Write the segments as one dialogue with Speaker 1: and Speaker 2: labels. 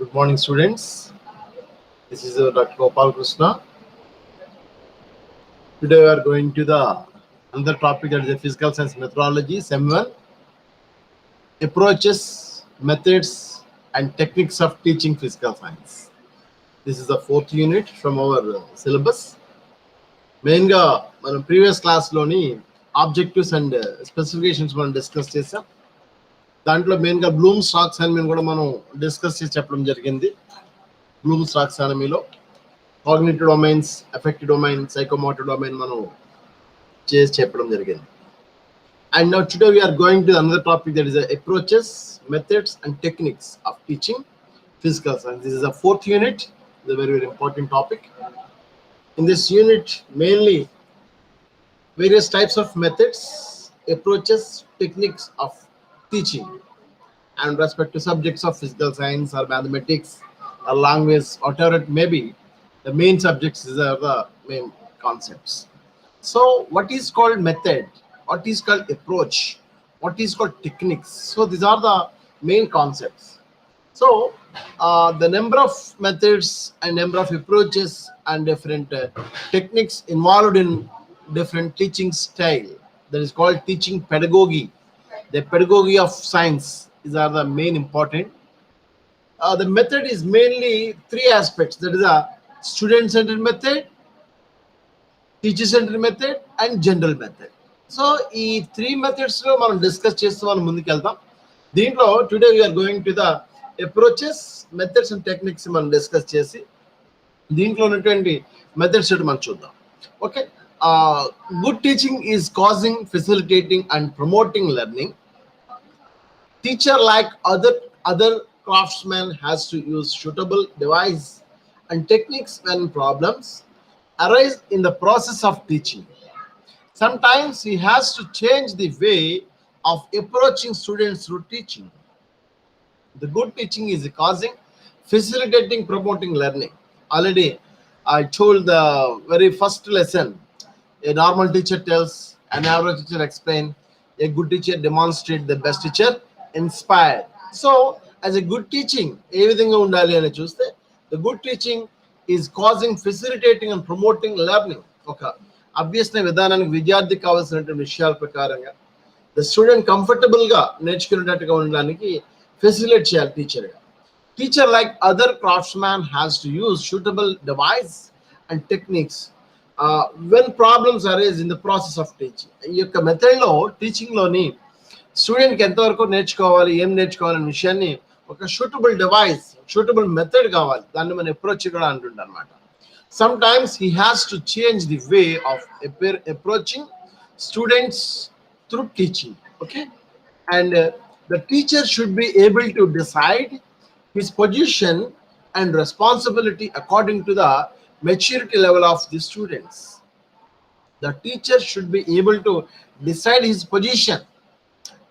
Speaker 1: Good morning, students. This is Dr. Gopalakrishna. Today we are going to the another topic, that is the physical science methodology, Sem 1, approaches, methods, and techniques of teaching physical science. This is the fourth unit from our syllabus. మెయిన్గా మనం previous క్లాస్లోని objectives and specifications మనం discuss చేసాం. దాంట్లో మెయిన్గా Bloom's టాక్సానమీని కూడా మనం discuss చేసి చెప్పడం జరిగింది. బ్లూమ్స్ టాక్సానమీలో cognitive domains, affective domain, psychomotor domain మనం చేసి చెప్పడం జరిగింది. And now today we are going to another topic, that is approaches, methods, and techniques of teaching physical science. This is the fourth unit. It's a very, very important topic. In this unit, mainly various types of methods, approaches, techniques of teaching and respect to subjects of physical science or mathematics or language, whatever it may be. The main subjects are the main concepts. So what is called method? What is called approach? What is called techniques? So these are the main concepts. So the number of methods and number of approaches and different techniques involved in different teaching style, that is called teaching pedagogy. The pedagogy of science, these are the main important. The method is mainly three aspects, that is a student-centered method, teacher-centered method, and general method. So ఈ three methods లో మనం discuss చేస్తూ మనం ముందుకు వెళ్తాం. దీంట్లో today we are going to the approaches, methods and techniques మనం discuss చేసి దీంట్లో ఉన్నటువంటి మెథడ్స్ మనం చూద్దాం. Okay, good teaching is causing, facilitating and promoting learning. Teacher, like other craftsmen, has to use suitable device and techniques when problems arise in the process of teaching. Sometimes he has to change the way of approaching students through teaching. The good teaching is causing, facilitating, promoting learning. Already I told the very first lesson, a normal teacher tells, an average teacher explain, a good teacher demonstrate, the best teacher inspire. So as a good teaching, everything undali ani chuste, the good teaching is causing, facilitating and promoting learning. Okay, అభ్యసన విధానానికి విద్యార్థికి కావాల్సినటువంటి విషయాల ప్రకారంగా the student కంఫర్టబుల్గా నేర్చుకునేటట్టుగా ఉండడానికి facilitate చేయాలి టీచర్గా. Teacher, like other crafts man, has to use suitable device and techniques when problems erase in the process of teaching. ఈ యొక్క మెథడ్లో, టీచింగ్లోని స్టూడెంట్కి ఎంతవరకు నేర్చుకోవాలి, ఏం నేర్చుకోవాలనే విషయాన్ని ఒక సూటబుల్ డివైస్, సూటబుల్ మెథడ్ కావాలి. దాన్ని మనం అప్రోచ్ కూడా అంటుంటాం అనమాట. Sometimes he has to change the way of approaching students through teaching. Okay, and the teacher should be able to decide his position and responsibility according to the maturity level of the students. The teacher should be able to decide his position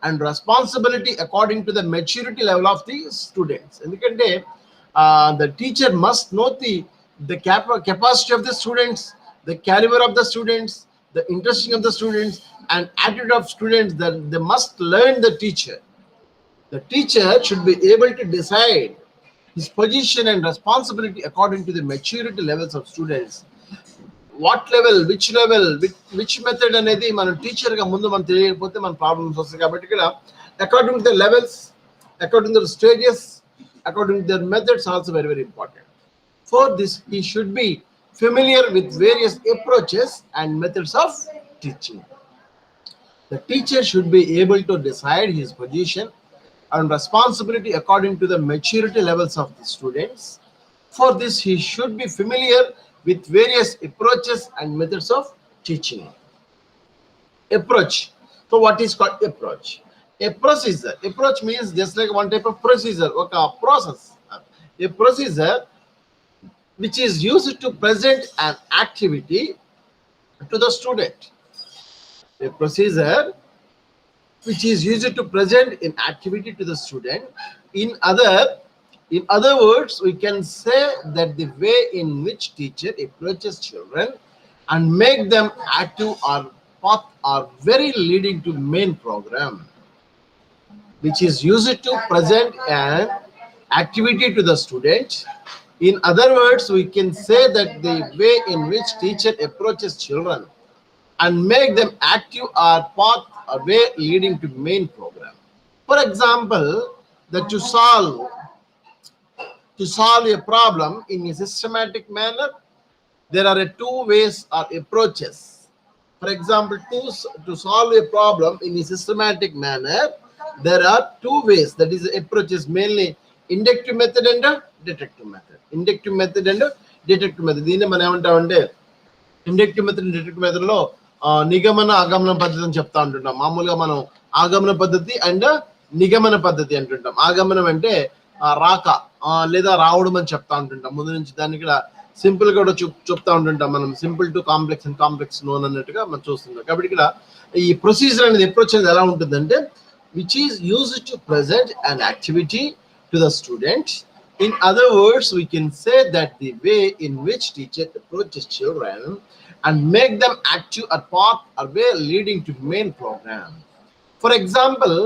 Speaker 1: and responsibility according to the maturity level of the students. Endukante the teacher must know the capacity of the students, the caliber of the students, the interesting of the students, and attitude of students. That they must learn the teacher. The teacher should be able to decide his position and responsibility according to the maturity levels of students. What level, which method అనేది మనం టీచర్గా ముందు మనం తెలియకపోతే మన problems వస్తాయి. కాబట్టి ఇక్కడ according to the levels, according to the stages, according to the methods also very, very important. For this, he should be familiar with various approaches and methods of teaching. The teacher should be able to decide his position and responsibility according to the maturity levels of the students. For this, he should be familiar with various approaches and methods of teaching. Approach. So what is called approach? A procedure. Approach means just like one type of procedure, okay, a process. A procedure which is used to present an activity to the student. A procedure which is used to present an activity to the student. In other words, we can say that the way in which teacher approaches children and make them active or path are very leading to main program, which is used to present an activity to the student. In other words, we can say that the way in which teacher approaches children and make them active are path or way leading to main program. For example, that to solve a problem in a systematic manner, there are two ways or approaches. For example, to solve a problem in a systematic manner, there are two ways. That is, approaches mainly inductive method and a deductive method. Inductive method and a deductive method. దీన్ని మనం ఏమంటామంటే inductive method deductive method లో నిగమన ఆగమన పద్ధతి అని చెప్తా ఉంటుంటాం. మామూలుగా మనం ఆగమన పద్ధతి అండ్ నిగమన పద్ధతి అంటుంటాం. ఆగమనం అంటే రాక లేదా రావడం అని చెప్తా ఉంటుంటాం. ముందు నుంచి దాన్ని ఇక్కడ సింపుల్ కూడా చెప్తా ఉంటుంటాం. మనం simple to complex and complex known అన్నట్టుగా మనం చూస్తుంటాం. కాబట్టి ఇక్కడ ఈ ప్రొసీజర్ అనేది అప్రోచ్ అనేది ఎలా ఉంటుందంటే which is used to present an activity to the student. In other words, we can say that the way in which teacher approaches children and make them active or path or way leading to main program. For example,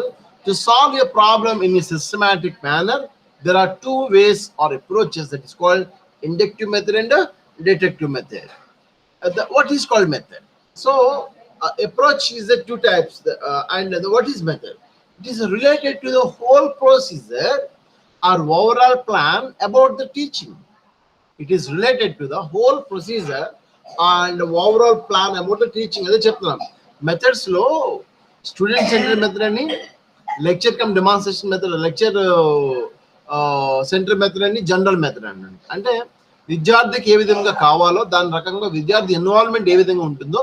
Speaker 1: to solve a problem in a systematic manner, there are two ways or approaches that is called inductive method and a deductive method. What is called method? So, approach is the two types. What is method? It is related to the whole procedure or overall plan about the teaching. It is related to the whole procedure and overall plan about the teaching. అదే చెప్తున్నాం. Methods లో student centre method అని, lecture come demonstration method, lecture centre method అని, general method అని. అంటే విద్యార్థికి ఏ విధంగా కావాలో దాని రకంగా విద్యార్థి ఇన్వాల్వ్మెంట్ ఏ విధంగా ఉంటుందో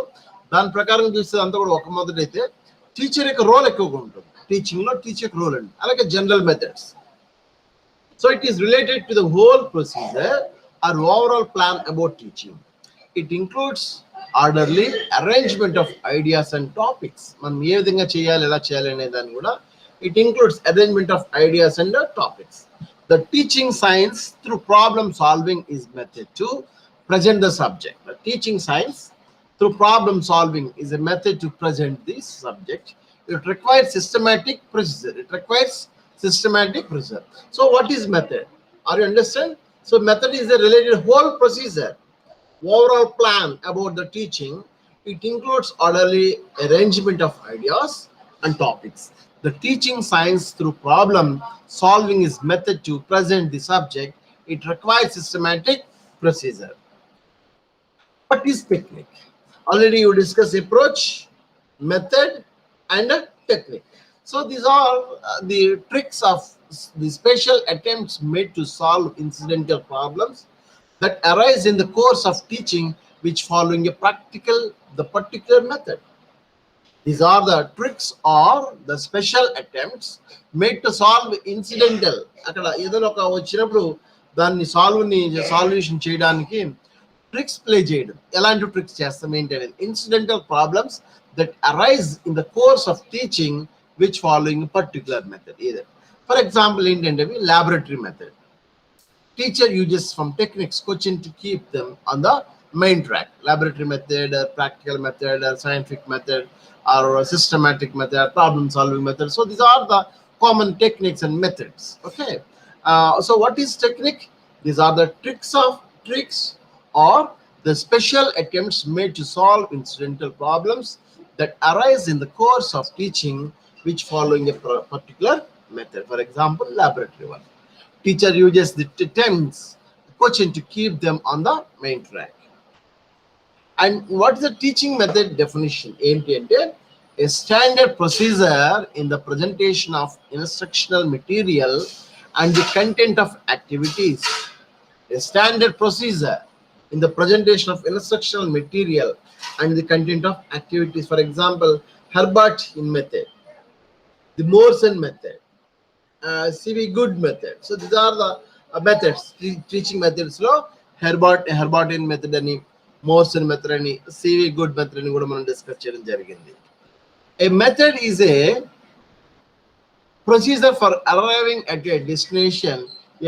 Speaker 1: దాని ప్రకారం చూస్తే అంతా కూడా ఒక మెథడ్ అయితే టీచర్ యొక్క రోల్ ఎక్కువగా ఉంటుంది. టీచింగ్ లో టీచర్ యొక్క రోల్ అండి. అలాగే general methods. So it is related to the whole procedure or overall plan about teaching. It includes orderly arrangement of ideas and topics. మనం ఏ విధంగా చేయాలి, ఎలా చేయాలి అనే దాన్ని కూడా it includes arrangement of ideas and topics. The teaching science through problem solving is method to present the subject. The teaching science through problem solving is a method to present this subject. It requires systematic procedure. It requires systematic procedure. So what is method? Are you understand? So method is a related whole procedure, overall plan about the teaching. It includes orderly arrangement of ideas and topics. The teaching science through problem solving is method to present the subject. It requires systematic procedure. What is technique? Already you discussed approach, method and technique. So these are the tricks of the special attempts made to solve incidental problems that arise in the course of teaching, which following the particular method. These are the tricks or the special attempts made to solve incidental. అక్కడ ఏదైనా ఒక వచ్చినప్పుడు దాన్ని salvation చేయడానికి tricks play చేయడం. ఎలాంటి tricks చేస్తాం ఏంటి అనేది incidental problems that arise in the course of teaching which following a particular method either. For example, in laboratory method, teacher uses from techniques coaching to keep them on the main track. Laboratory method, practical method, scientific method, or systematic method, problem solving method. So these are the common techniques and methods. Okay. So what is technique? These are the tricks or the special attempts made to solve incidental problems that arise in the course of teaching, which following a particular method. For example, laboratory one. Teacher uses the attempts coaching to keep them on the main track. And what is the teaching method definition? A standard procedure in the presentation of instructional material and the content of activities. A standard procedure in the presentation of instructional material and the content of activities. For example, Herbert in method, the Morrison method, CV Good method. So these are the methods, teaching methods. Lo Herbartian method ani, Morrison method ani, CV Good method ani kuda manam discuss cheyadam jarigindi. A method is a procedure for arriving at a destination.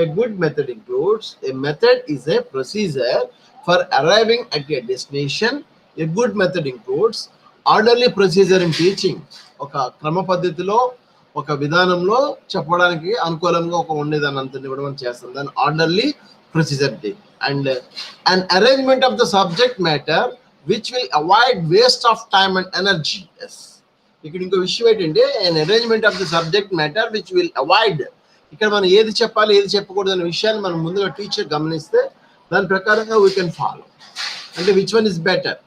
Speaker 1: A good method includes a method is a procedure for arriving at a destination. A good method includes orderly procedure in teaching. ఒక క్రమ పద్ధతిలో ఒక విధానంలో చెప్పడానికి అనుకూలంగా ఒక ఉండేదాన్ని అంతని కూడా మనం చేస్తాం. దాన్ని orderly procedure and an arrangement of the subject matter which will avoid waste of time and energy. Yes, ఇక్కడ ఇంకో విషయం ఏంటంటే an arrangement of the subject matter which will avoid, ఇక్కడ మనం ఏది చెప్పాలి ఏది చెప్పకూడదు అనే విషయాన్ని మనం ముందుగా టీచర్ గమనిస్తే దాని ప్రకారంగా వీ కెన్ ఫాలో. అంటే విచ్ వన్ ఇస్ బెటర్,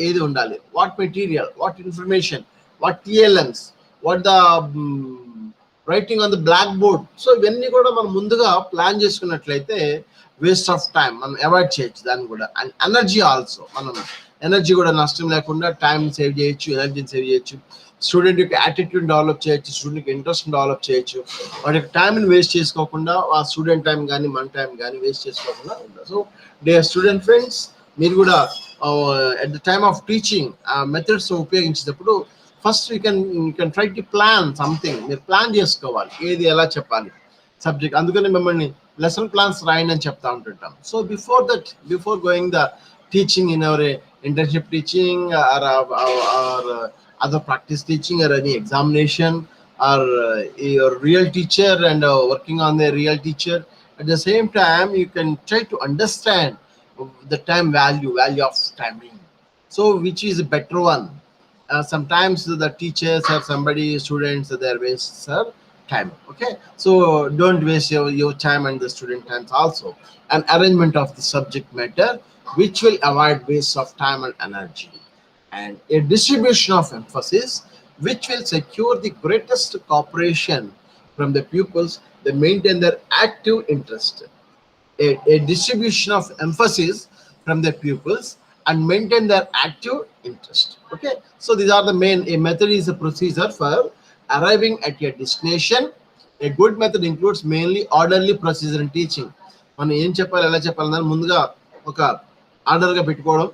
Speaker 1: ఏది ఉండాలి, what material, what information, what TLMs, what the writing on the black board. So ఇవన్నీ కూడా మనం ముందుగా ప్లాన్ చేసుకున్నట్లయితే వేస్ట్ ఆఫ్ టైం మనం అవాయిడ్ చేయొచ్చు దాన్ని కూడా. అండ్ ఎనర్జీ ఆల్సో, మనం ఎనర్జీ కూడా నష్టం లేకుండా టైం సేవ్ చేయొచ్చు, ఎనర్జీని సేవ్ చేయొచ్చు, స్టూడెంట్ యొక్క యాటిట్యూడ్ డెవలప్ చేయొచ్చు, స్టూడెంట్ ఇంట్రెస్ట్ డెవలప్ చేయొచ్చు, వాటి యొక్క టైంని వేస్ట్ చేసుకోకుండా ఆ స్టూడెంట్ టైం కానీ మన టైం కానీ వేస్ట్ చేసుకోకుండా ఉండదు. సో డియర్ స్టూడెంట్ ఫ్రెండ్స్, మీరు కూడా at the time of teaching methods ఉపయోగించేటప్పుడు first you can try to plan something. మీరు ప్లాన్ చేసుకోవాలి ఏది ఎలా చెప్పాలి సబ్జెక్ట్. అందుకని మిమ్మల్ని లెసన్ ప్లాన్స్ రాయండి అని చెప్తా ఉంటుంటాం. So before going the teaching in our internship teaching or other practice teaching or any examination or your real teacher and working on the real teacher, at the same time you can try to understand the value of timing. So which is a better one? Sometimes the teachers or somebody students they waste time. Okay, so don't waste your time and the student times also. An arrangement of the subject matter which will avoid waste of time and energy, and a distribution of emphasis which will secure the greatest cooperation from the pupils. They maintain their active interest. A distribution of emphasis from the pupils and maintain their active interest. Okay, so these are the main. A method is a procedure for arriving at a destination. A good method includes mainly orderly procedure in teaching. మనం ఏం చెప్పాలి ఎలా చెప్పాలన్నా ముందుగా ఒక ఆర్డర్గా పెట్టుకోవడం,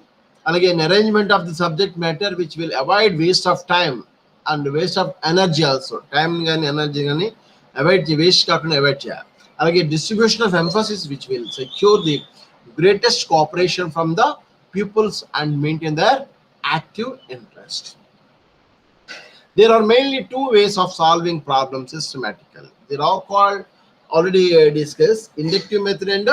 Speaker 1: అలాగే an arrangement of the subject matter which will avoid waste of time and waste of energy also. Time కానీ ఎనర్జీ కానీ వేస్ట్ కాకుండా అవాయిడ్ చేయాలి. అలాగే distribution of emphasis which will secure the greatest cooperation from the pupils and maintain their active interest. There are mainly two ways of solving problems systematically. They are all called already discussed inductive method and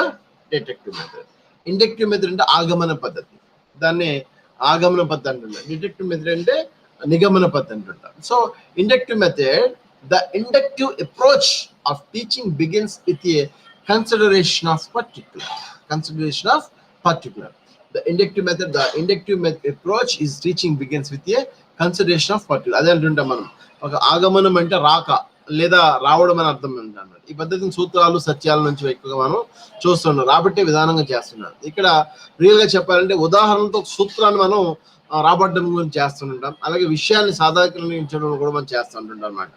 Speaker 1: deductive method. Inductive method అంటే ఆగమన పద్ధతి, దాన్ని ఆగమన పద్ధతి అంటున్నారు. Deductive method అంటే నిగమన పద్ధతి అంటుంటారు. So inductive method, the inductive approach of teaching begins with a consideration of particular. The inductive method approach is teaching begins with a consideration of particular. అదే అంటుంటాం మనం, ఒక ఆగమనం అంటే రాక లేదా రావడం అని అర్థం అంటున్నారు. ఈ పద్ధతిని సూత్రాలు సత్యాల నుంచి ఎక్కువగా మనం చూస్తున్నాం, రాబట్టే విధానంగా చేస్తున్నాం. ఇక్కడ రియల్ గా చెప్పాలంటే ఉదాహరణతో సూత్రాన్ని మనం రాబట్టడం గురించి చేస్తుంటాం, అలాగే విషయాన్ని సాధారణీకరించడం కూడా మనం చేస్తుంటాం అన్నమాట.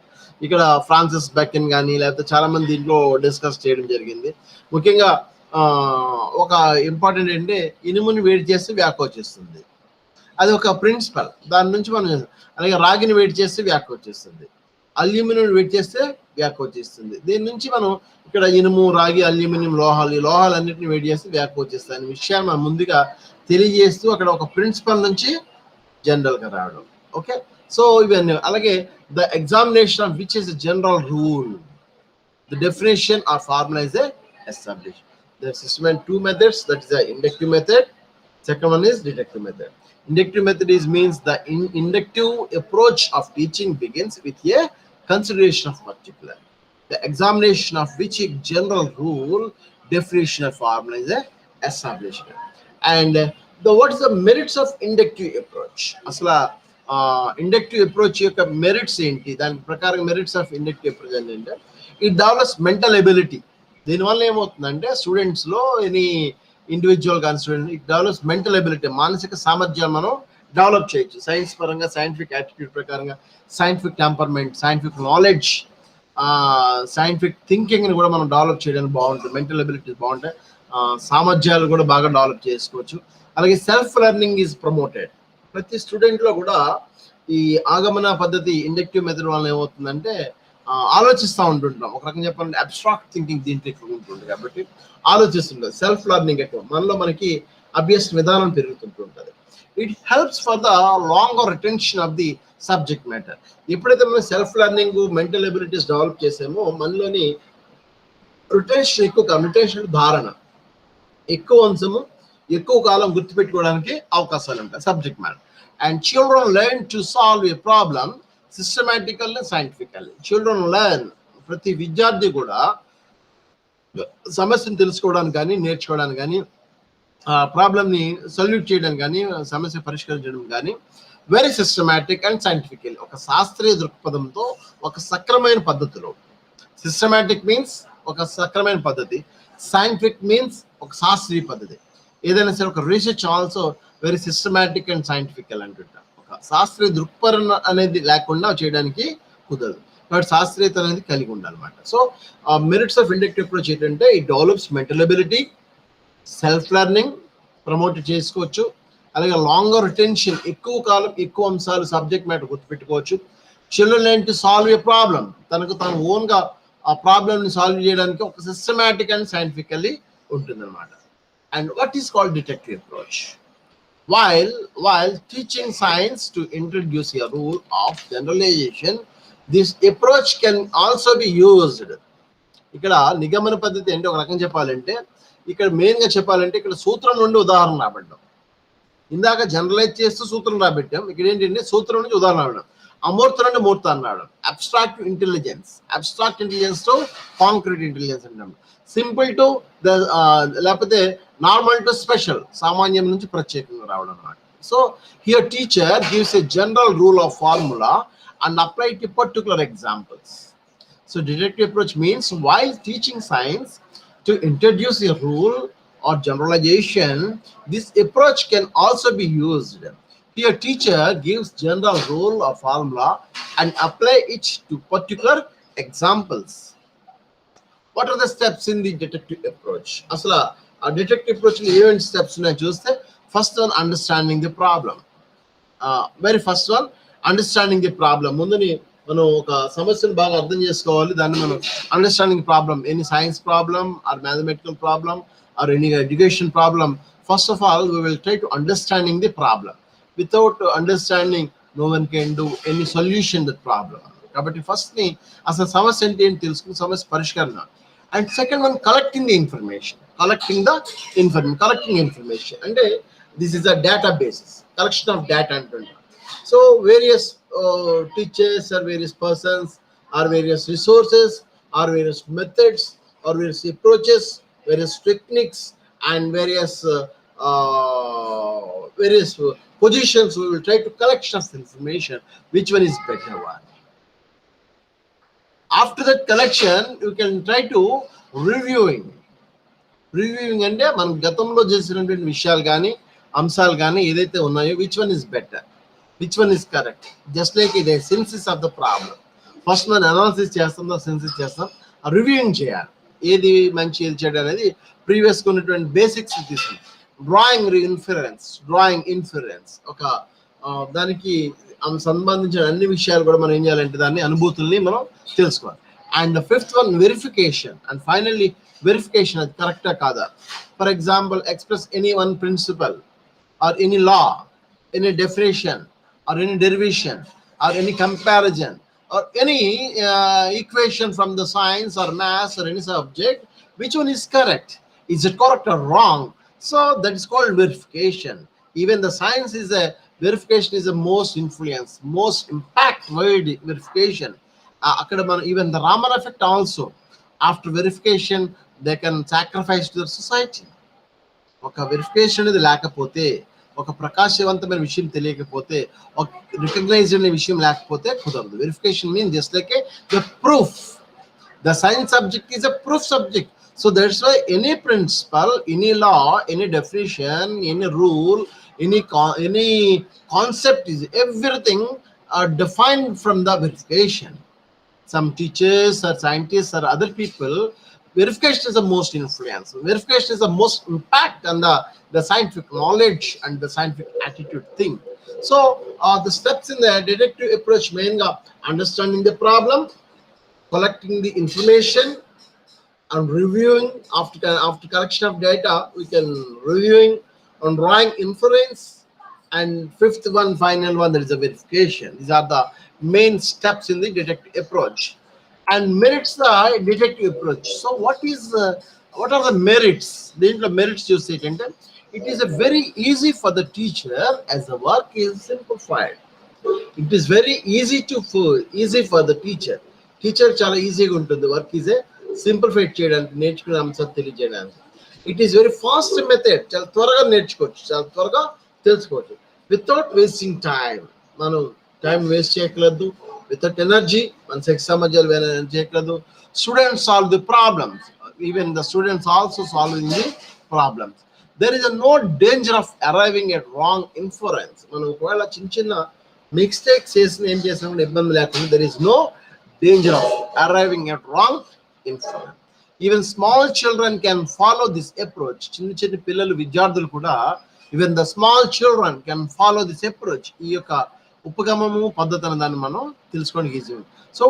Speaker 1: ఇక్కడ ఫ్రాన్సిస్ బెకన్ కానీ లేకపోతే చాలా మంది దీంట్లో డిస్కస్ చేయడం జరిగింది. ముఖ్యంగా ఒక ఇంపార్టెంట్ ఏంటంటే ఇనుముని వేడి చేస్తే వ్యాకోచిస్తుంది, అది ఒక ప్రిన్సిపల్. దాని నుంచి మనం అలాగే రాగిని వేడి చేస్తే వ్యాకోచిస్తుంది, అల్యూమినియం వేడి చేస్తే వ్యాకోచిస్తుంది. దీని నుంచి మనం ఇక్కడ ఇనుము, రాగి, అల్యూమినియం, లోహాలు, ఈ లోహాలన్నింటినీ వేడి చేస్తే వ్యాకోచిస్తాయి అనే విషయాన్ని మనం ముందుగా తెలియజేస్తూ అక్కడ ఒక ప్రిన్సిపల్ నుంచి జనరల్గా రావడం. ఓకే, సో ఇవన్నీ. అలాగే the examination of which is a general rule, the definition are formula is established. The system and two methods, that is the inductive method, second one is deductive method. Inductive method means the inductive approach of teaching begins with a consideration of particular, the examination of which a general rule, definition or formula is established. And what is the merits of inductive approach? Asla inductive approach యొక్క merits ఏంటి, దాని ప్రకారం merits of inductive approach అంటే it develops mental ability. దీనివల్ల ఏమవుతుందంటే students లో any individual కానీ student it develops mental ability, మానసిక సామర్థ్యాలు మనం డెవలప్ చేయొచ్చు. సైన్స్ పరంగా సైంటిఫిక్ యాటిట్యూడ్ ప్రకారంగా scientific temperament, scientific knowledge, scientific thinking ని కూడా మనం డెవలప్ చేయడానికి బాగుంటుంది. మెంటల్ ఎబిలిటీస్ బాగుంటాయి, సామర్థ్యాలు కూడా బాగా డెవలప్ చేసుకోవచ్చు. అలాగే సెల్ఫ్ లెర్నింగ్ ఈజ్ ప్రమోటెడ్. ప్రతి స్టూడెంట్ లో కూడా ఈ ఆగమన పద్ధతి ఇండక్టివ్ మెథడ్ వల్ల ఏమవుతుందంటే ఆలోచిస్తూ ఉంటుంటాం. ఒక రకంగా చెప్పాలంటే అబ్స్ట్రాక్ట్ థింకింగ్ దీంట్లో ఎక్కువ ఉంటుంది కాబట్టి ఆలోచిస్తుంటుంది. సెల్ఫ్ లెర్నింగ్ ఎక్కువ, మనలో మనకి అభ్యాస విధానం పెరుగుతుంటుంది. It helps for the longer retention of the subject matter. ఎప్పుడైతే మనం self learning, mental abilities develop చేసామో మనలోని రిటెన్షన్ ధారణ, ఎక్కువ అంశము ఎక్కువ కాలం గుర్తుపెట్టుకోవడానికి అవకాశాలు ఉంటాయి. Subject matter. And children learn to solve a problem systematically, scientifically. Children learn, ప్రతి విద్యార్థి కూడా సమస్యను తెలుసుకోవడానికి కానీ, నేర్చుకోవడానికి కానీ, ప్రాబ్లమ్ని సొల్యూట్ చేయడం కానీ, సమస్య పరిష్కరించడం కానీ వెరీ సిస్టమాటిక్ అండ్ సైంటిఫికల్, ఒక శాస్త్రీయ దృక్పథంతో, ఒక సక్రమైన పద్ధతిలో. సిస్టమాటిక్ మీన్స్ ఒక సక్రమైన పద్ధతి, సైంటిఫిక్ మీన్స్ ఒక శాస్త్రీయ పద్ధతి. ఏదైనా సరే ఒక research also very systematic and scientifical అంటుంటాం. ఒక శాస్త్రీయ దృక్పథం అనేది లేకుండా చేయడానికి కుదరదు, కాబట్టి శాస్త్రీయత అనేది కలిగి ఉండాలన్నమాట. So merits of inductive approach ఏంటంటే it develops mental ability, self learning promote చేసుకోవచ్చు, అలాగే లాంగర్ రిటెన్షన్, ఎక్కువ కాలం ఎక్కువ అంశాలు సబ్జెక్ట్ మ్యాటర్ గుర్తుపెట్టుకోవచ్చు. Children learn to solve a problem, తనకు తను ఓన్గా ఆ ప్రాబ్లమ్ని సాల్వ్ చేయడానికి ఒక సిస్టమాటిక్ అండ్ సైంటిఫికల్లీ ఉంటుందన్నమాట. And what is called detective approach? While teaching science to introduce a rule of generalization, this approach can also be used. ఇక్కడ నిగమన పద్ధతి అంటే ఒక రకం చెప్పాలంటే, ఇక్కడ మెయిన్గా చెప్పాలంటే ఇక్కడ సూత్రం నుండి ఉదాహరణ రాబడ్డాం. ఇందాక జనరలైజ్ చేస్తూ సూత్రం రాబెట్టాం, ఇక్కడ ఏంటంటే సూత్రం నుంచి ఉదాహరణ రావడం. అమూర్త నుండి మూర్తాన్ని రావడం. Abstract intelligence to concrete intelligence అంటాం. సింపుల్ టు లేకపోతే నార్మల్ టు స్పెషల్, సామాన్యం నుంచి ప్రత్యేకంగా రావడం అన్నమాట. So here teacher gives a general rule of formula and apply to particular examples. So deductive approach means while teaching science to introduce a rule or generalization, this approach can also be used. Here teacher gives general rule or formula and apply it to particular examples. What are the steps in the deductive approach? Asla deductive approach lo even steps unna chuste, first one understanding the problem. Very first one understanding the problem. ముందుని మనం ఒక సమస్యను బాగా అర్థం చేసుకోవాలి, దాన్ని మనం understanding problem, any science problem or mathematical problem or any education problem, first of all we will try to understanding the problem. Without understanding no one can do any solution that problem. కాబట్టి ఫస్ట్ని అసలు సమస్య ఏంటి అని తెలుసుకుని సమస్య పరిష్కరణ. And second one collecting information అంటే this is a data basis, collection of data అంటుంటాం. So various teachers or various persons or various resources or various methods or various approaches, various techniques and various positions, we will try to collection of information, which one is better one. After that collection you can try to reviewing అంటే మనం గతంలో చేసినటువంటి విషయాలు కానీ అంశాలు కానీ ఏదైతే ఉన్నాయో which one is better, which one is correct, just like it is synthesis of the problem. First మనం అనాలిసిస్ చేస్తాం, సిన్సిస్ చేస్తాం, రివ్యూయింగ్ చేయాలి, ఏది మంచి ఏది చెడు అనేది ప్రీవియస్గా ఉన్నటువంటి బేసిక్స్ తీసుకుంటాం. డ్రాయింగ్ ఇన్ఫరెన్స్ ఒక దానికి సంబంధించిన అన్ని విషయాలు కూడా మనం ఏం చేయాలంటే దాన్ని అనుభూతుల్ని మనం తెలుసుకోవాలి. And fifth one verification, and finally verification అది కరెక్టా కాదా. For example express any one principle or any law, any definition or any derivation or any comparison or any equation from the science or maths or any subject, which one is correct, is it correct or wrong? So that is called verification. Even the science is a verification, is the most influence, most impact word verification. Akkada man even the Raman effect also, after verification they can sacrifice to the society. Oka verification అనేది లేకపోతే, ఒక ప్రకాశవంతమైన విషయం తెలియకపోతే, ఒక recognised అనే విషయం లేకపోతే కుదరదు. Verification mean just like the proof. The science subject is a proof subject. So that's why any principle, any law, any definition, any rule, any concept is everything defined from the verification. Some teachers or scientists or other people, verification is the most influence, verification is the most impact on the scientific knowledge and the scientific attitude thing. So the steps in the deductive approach mainly understanding the problem, collecting the information and reviewing. After collection of data we can reviewing on drawing inference And fifth one, final one, there is a verification. These are the main steps in the deductive approach. And merits the deductive approach. So what are the merits? The merits you see it, it is a very easy for the teacher as the work is simplified. It is very easy for the teacher చాలా ఈజీగా ఉంటుంది. Work is a simplified చేయడానికి, నేర్చుకునే అంశాలు తెలియజేయడానికి. It is very fast method. చాలా త్వరగా నేర్చుకోవచ్చు, చాలా త్వరగా తెలుసుకోవచ్చు, వితౌట్ వేస్టింగ్ టైం. మనం టైం వేస్ట్ చేయకూడదు. వితౌట్ ఎనర్జీ, మన శక్తి సామర్థ్యాలు చేయకూడదు. Students solve the problems. Even the students also solving the problems. There is no danger of arriving at wrong inference. మనం ఒకవేళ చిన్న చిన్న మిస్టేక్స్ చేసిన ఏం చేసినా కూడా ఇబ్బంది లేకుండా, there is no danger of arriving at wrong inference. Even small children can follow this approach. చిన్న చిన్న పిల్లలు, విద్యార్థులు కూడా, even the small children can follow this approach. ఈ యొక్క ఉపగమము పద్ధతి అనే దాన్ని మనం తెలుసుకోవడానికి ఈజీ. సో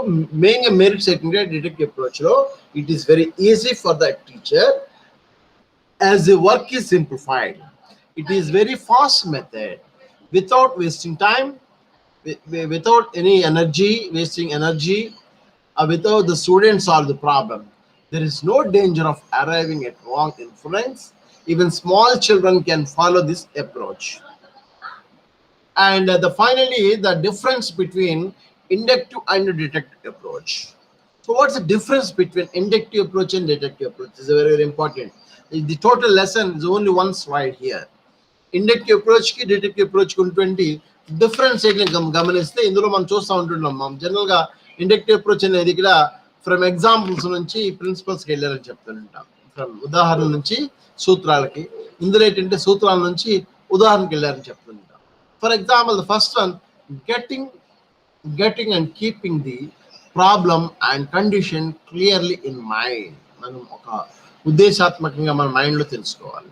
Speaker 1: మెయిన్ మెరిట్స్ ఏంటంటే డిడక్టివ్ అప్రోచ్ లో it is very easy for the teacher as the work is simplified. It is very fast method without wasting time, without any wasting energy, without the students solve the problem. There is no danger of arriving at wrong inference. Even small children can follow this approach. And finally, the difference between inductive and deductive approach. So what's the difference between inductive approach and deductive approach? This is very, very important. The total lesson is only one slide here. Inductive అప్రోచ్కి deductive అప్రోచ్కి ఉన్నటువంటి difference ఏంటి గమనిస్తే ఇందులో మనం చూస్తూ ఉంటున్నాం. మనం జనరల్గా ఇండక్టివ్ అప్రోచ్ అనేది ఇక్కడ ఫ్రమ్ ఎగ్జాంపుల్స్ నుంచి ప్రిన్సిపల్స్కి వెళ్ళారని చెప్తుంటాం. ఫ్రమ్ ఉదాహరణ నుంచి సూత్రాలకి. ఇందులో ఏంటంటే సూత్రాల నుంచి ఉదాహరణకి వెళ్ళారని చెప్తుంటాం. For example, the first one, getting and keeping the problem and condition clearly in mind. మనం ఒక ఉద్దేశాత్మకంగా మన మైండ్లో తెలుసుకోవాలి.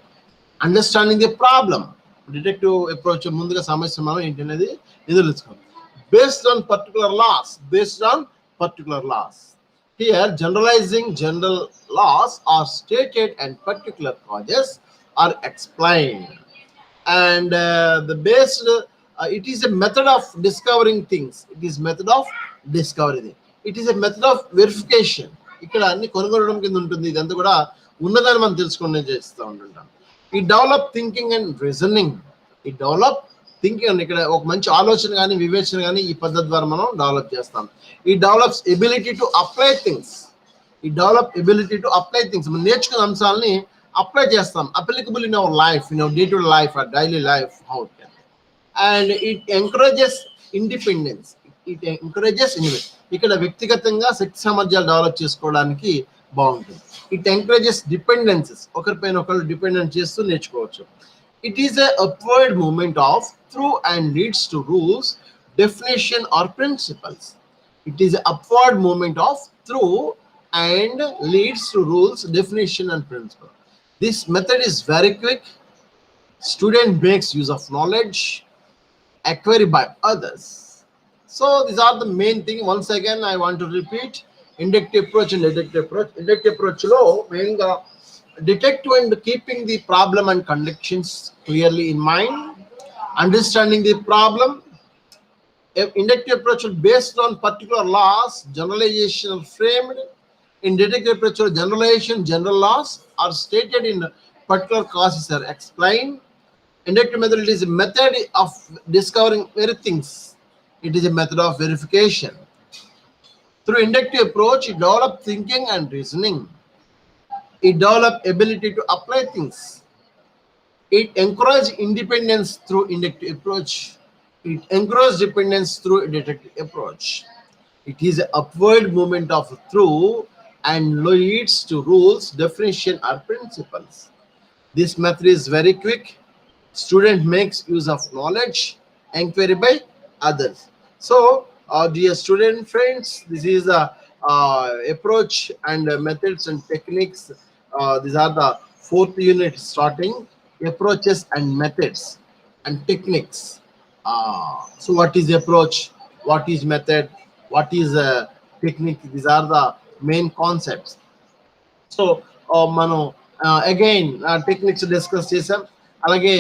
Speaker 1: Understanding the problem, detective approach ముందుగా సమస్య మనం ఏంటనేది తెలుసుకోవాలి. Based on particular laws. Here general laws are stated and particular causes are explained. And the based it is a method of discovering things. It is method of discovery. It is a method of verification. ఇక్కడ అన్ని కొనుగోలడం కింద ఉంటుంది. ఇదంతా కూడా ఉన్నదాన్ని మనం తెలుసుకునే చేస్తూ ఉంటుంటాం. ఈ డెవలప్ థింకింగ్ అండ్ రీజనింగ్. ఈ డెవలప్ థింకింగ్ అని ఇక్కడ ఒక మంచి ఆలోచన కానీ వివేచన కానీ ఈ పద్ధతి ద్వారా మనం డెవలప్ చేస్తాం. ఈ develops ability to apply things. మనం నేర్చుకున్న అంశాలని అప్లై చేస్తాం. Applicable in our life, in our day to life, or daily life, how it can. And it encourages independence. ఇక్కడ వ్యక్తిగతంగా శక్తి సామర్థ్యాలు డెవలప్ చేసుకోవడానికి బాగుంటుంది. It encourages డిపెండెన్సెస్. ఒకరిపైన ఒకరు డిపెండెంట్ చేస్తూ నేర్చుకోవచ్చు. It is a upward movement of through and leads to rules, definition or principles. It is an upward movement of through and leads to rules, definition and principle. This method is very quick. Student makes use of knowledge acquired by others. So these are the main thing. Once again, I want to repeat inductive approach and deductive approach. Inductive approach lo mainly detective and keeping the problem and conditions clearly in mind, understanding the problem. Inductive approach based on particular laws, generalization are framed. In deductive approach, general laws are stated in particular causes are explained. Inductive method is a method of discovering very things. It is a method of verification. Through inductive approach, you develop thinking and reasoning. It develops ability to apply things. It encourages independence through inductive approach. It encourages dependence through deductive approach. It is an upward movement of through and leads to rules, definition or principles. This method is very quick. Student makes use of knowledge inquiry by others. So, dear student friends, this is a approach and methods and techniques. These are the fourth unit starting, approaches and methods and techniques. So what is approach, what is method, what is technique? These are the main concepts. So మనం again techniques discuss చేసాం. అలాగే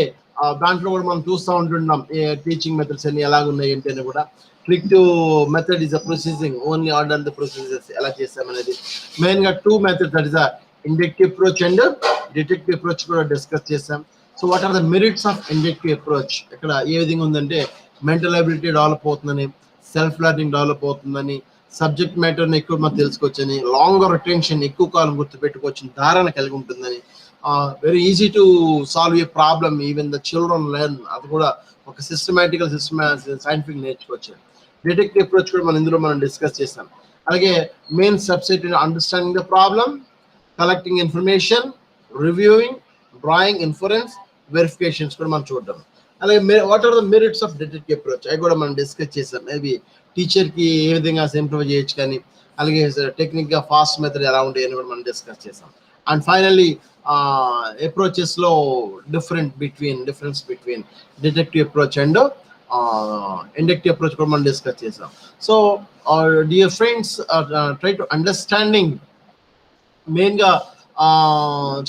Speaker 1: దాంట్లో కూడా మనం చూస్తూ ఉంటున్నాం teaching methods అన్ని ఎలాగ ఉన్నాయి ఏంటి అని కూడా. Click to method is a proceeding only order the procedures ఎలా చేస్తామనేది. మెయిన్గా 2 methods, that is a inductive approach and detective approach కూడా డిస్కస్ చేసాం. So what are the merits of inductive approach? ఇక్కడ ఏ విధంగా ఉందంటే మెంటల్ అబిలిటీ డెవలప్ అవుతుందని, సెల్ఫ్ లెర్నింగ్ డెవలప్ అవుతుందని, సబ్జెక్ట్ మ్యాటర్ని ఎక్కువ మనం తెలుసుకోవచ్చని, లాంగర్ రిటెన్షన్ ఎక్కువ కాలం గుర్తుపెట్టుకోవచ్చని, ధారణ కలిగి ఉంటుందని, very easy to solve a problem even the children learn. అది కూడా ఒక సిస్టమేటికల్ సైంటిఫిక్ నేర్చుకోవచ్చు. డిటెక్టివ్ అప్రోచ్ కూడా మనం ఇందులో మనం డిస్కస్ చేస్తాం. అలాగే main subset understanding the problem, collecting information, reviewing, drawing, inference, verifications కూడా మనం చూద్దాం. అలాగే what are the merits of detective approach అవి కూడా మనం డిస్కస్ చేసాం. మేబీ టీచర్కి ఏ విధంగా సింప్లిఫై చేయొచ్చు కానీ, అలాగే టెక్నిక్గా ఫాస్ట్ మెథడ్ ఎలా ఉంటాయి అని కూడా మనం డిస్కస్ చేసాం. అండ్ ఫైనల్లీ అప్రోచెస్లో difference between detective approach and inductive approach కూడా మనం డిస్కస్ చేసాం. So dear friends, try to understanding మెయిన్గా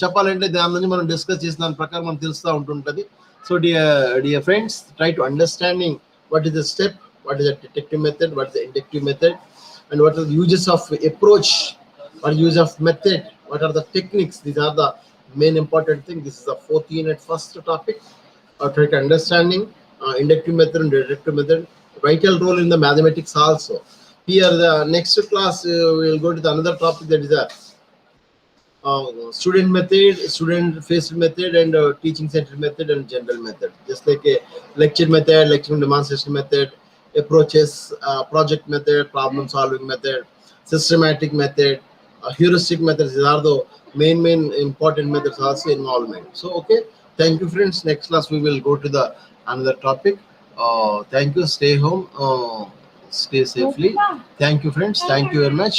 Speaker 1: చెప్పాలంటే దాని నుంచి మనం డిస్కస్ చేసిన దాని ప్రకారం మనం తెలుస్తూ ఉంటుంటుంది. So dear friends, try to understanding what is the step, what is the detective method, what is the inductive method, and what are the uses of approach, what use of method, what are the techniques. These are the main important thing. This is the 4th unit first topic. Try to understanding inductive method and deductive method, vital role in the mathematics also. Here the next class we will go to the another topic, that is a student method, student faced method, and teaching centered method, and general method. Just like a lecture method, lecture demonstration method, approaches, project method, problem solving method, systematic method, heuristic methods. These are the main important methods also involvement. So okay, thank you friends. Next class we will go to the another topic. Thank you. Stay home, stay safely. Thank you friends, thank you very much.